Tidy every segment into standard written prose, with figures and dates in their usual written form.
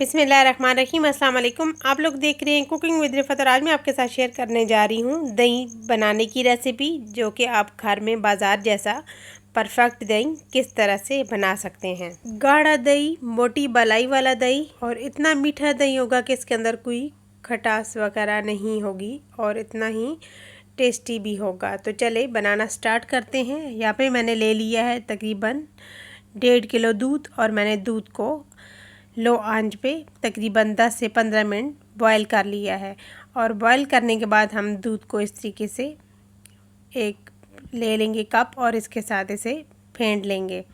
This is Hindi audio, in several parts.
बिस्मिल्लाहिर्रहमानिर्रहीम। अस्सलाम वालेकुम। आप लोग देख रहे हैं कुकिंग विद रिफत और आज मैं आपके साथ शेयर करने जा रही हूँ दही बनाने की रेसिपी, जो कि आप घर में बाज़ार जैसा परफेक्ट दही किस तरह से बना सकते हैं। गाढ़ा दही, मोटी बलाई वाला दही और इतना मीठा दही होगा कि इसके अंदर कोई खटास वगैरह नहीं होगी और इतना ही टेस्टी भी होगा। तो चले बनाना स्टार्ट करते हैं। यहाँ पे मैंने ले लिया है तकरीबन 1.5 किलो दूध और मैंने दूध को लो आंच पे तकरीबन 10 से 15 मिनट बॉयल कर लिया है। और बॉयल करने के बाद हम दूध को इस तरीके से एक ले लेंगे कप और इसके साथ इसे फेंट लेंगे।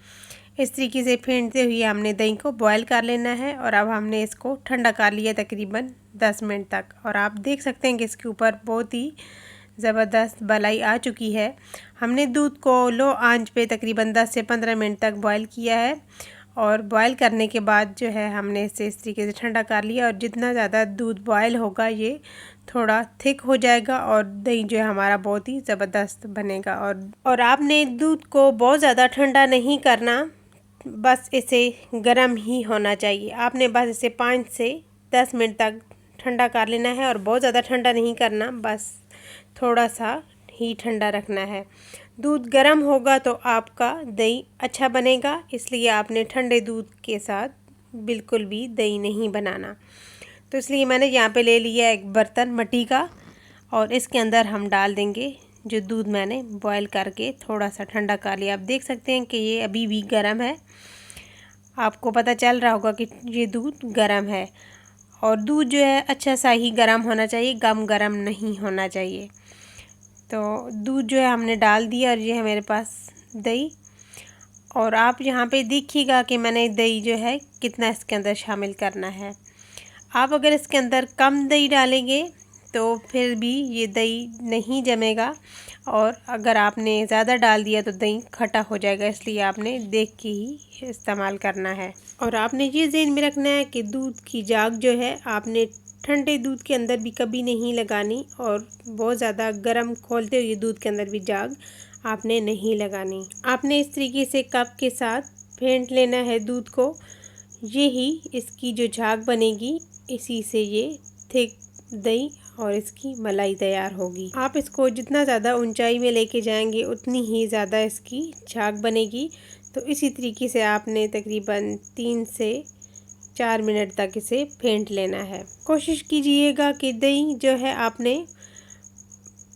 इस तरीके से फेंटते हुए हमने दही को बॉयल कर लेना है और अब हमने इसको ठंडा कर लिया तकरीबन 10 मिनट तक। और आप देख सकते हैं कि इसके ऊपर बहुत ही ज़बरदस्त बलाई आ चुकी है। हमने दूध को लो आंच पे तकरीबन 10 से 15 मिनट तक बॉयल किया है और बॉयल करने के बाद जो है हमने इसे इस तरीके से ठंडा कर लिया। और जितना ज़्यादा दूध बॉयल होगा ये थोड़ा थिक हो जाएगा और दही जो है हमारा बहुत ही ज़बरदस्त बनेगा। और आपने दूध को बहुत ज़्यादा ठंडा नहीं करना, बस इसे गर्म ही होना चाहिए। आपने बस इसे 5 से 10 मिनट तक ठंडा कर लेना है और बहुत ज़्यादा ठंडा नहीं करना, बस थोड़ा सा ही ठंडा रखना है। दूध गर्म होगा तो आपका दही अच्छा बनेगा, इसलिए आपने ठंडे दूध के साथ बिल्कुल भी दही नहीं बनाना। तो इसलिए मैंने यहाँ पे ले लिया एक बर्तन मिट्टी का और इसके अंदर हम डाल देंगे जो दूध मैंने बॉयल करके थोड़ा सा ठंडा कर लिया। आप देख सकते हैं कि ये अभी भी गर्म है, आपको पता चल रहा होगा कि ये दूध गर्म है। और दूध जो है अच्छा सा ही गर्म होना चाहिए, गम गरम नहीं होना चाहिए। तो दूध जो है हमने डाल दिया और ये है मेरे पास दही। और आप यहाँ पे देखिएगा कि मैंने दही जो है कितना इसके अंदर शामिल करना है। आप अगर इसके अंदर कम दही डालेंगे तो फिर भी ये दही नहीं जमेगा, और अगर आपने ज़्यादा डाल दिया तो दही खट्टा हो जाएगा, इसलिए आपने देख के ही इस्तेमाल करना है। और आपने ये ज़हन में रखना है कि दूध की जाग जो है आपने ठंडे दूध के अंदर भी कभी नहीं लगानी और बहुत ज़्यादा गर्म खोलते हुए दूध के अंदर भी जाग आपने नहीं लगानी। आपने इस तरीके से कप के साथ फेंट लेना है दूध को। ये ही इसकी जो झाग बनेगी, इसी से ये थिक दही और इसकी मलाई तैयार होगी। आप इसको जितना ज़्यादा ऊंचाई में लेके जाएंगे उतनी ही ज़्यादा इसकी झाग बनेगी। तो इसी तरीके से आपने तकरीबन 3 से 4 मिनट तक इसे फेंट लेना है। कोशिश कीजिएगा कि दही जो है आपने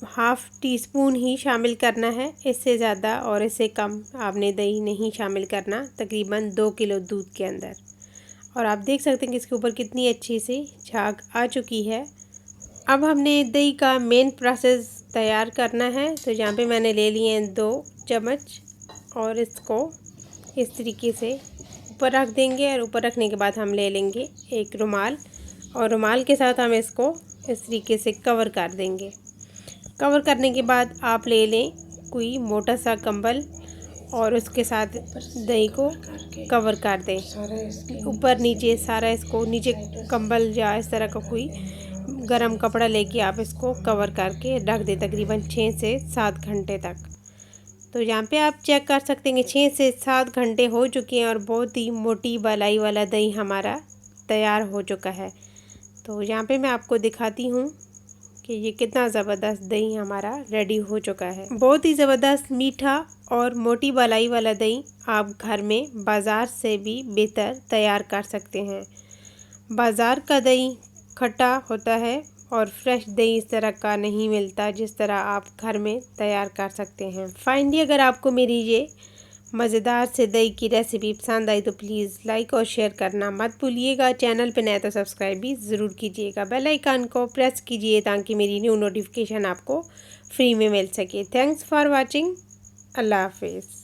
हाफ़ टी स्पून ही शामिल करना है, इससे ज़्यादा और इससे कम आपने दही नहीं शामिल करना तकरीबन 2 किलो दूध के अंदर। और आप देख सकते हैं कि इसके ऊपर कितनी अच्छी सी झाग आ चुकी है। अब हमने दही का मेन प्रोसेस तैयार करना है। तो यहाँ पे मैंने ले लिए हैं 2 चम्मच और इसको इस तरीके से ऊपर रख देंगे। और ऊपर रखने के बाद हम ले लेंगे एक रुमाल और रुमाल के साथ हम इसको इस तरीके से कवर कर देंगे। कवर करने के बाद आप ले लें कोई मोटा सा कंबल और उसके साथ दही को कवर कर दें, ऊपर नीचे सारा इसको नीचे कंबल या इस तरह का कोई गरम कपड़ा लेके आप इसको कवर करके रख दें तकरीबन 6 से 7 घंटे तक। तो यहाँ पे आप चेक कर सकते हैं कि 6 से 7 घंटे हो चुके हैं और बहुत ही मोटी बलाई वाला दही हमारा तैयार हो चुका है। तो यहाँ पे मैं आपको दिखाती हूँ कि ये कितना ज़बरदस्त दही हमारा रेडी हो चुका है। बहुत ही ज़बरदस्त मीठा और मोटी बलाई वाला दही आप घर में बाज़ार से भी बेहतर तैयार कर सकते हैं। बाज़ार का दही खट्टा होता है और फ्रेश दही इस तरह का नहीं मिलता जिस तरह आप घर में तैयार कर सकते हैं। फाइनली अगर आपको मेरी ये मज़ेदार से दही की रेसिपी पसंद आई तो प्लीज़ लाइक और शेयर करना मत भूलिएगा। चैनल पे नए तो सब्सक्राइब भी ज़रूर कीजिएगा। बेल आइकन को प्रेस कीजिए ताकि मेरी न्यू नोटिफिकेशन आपको फ्री में मिल सके। Thanks for watching. अल्लाह हाफिज़।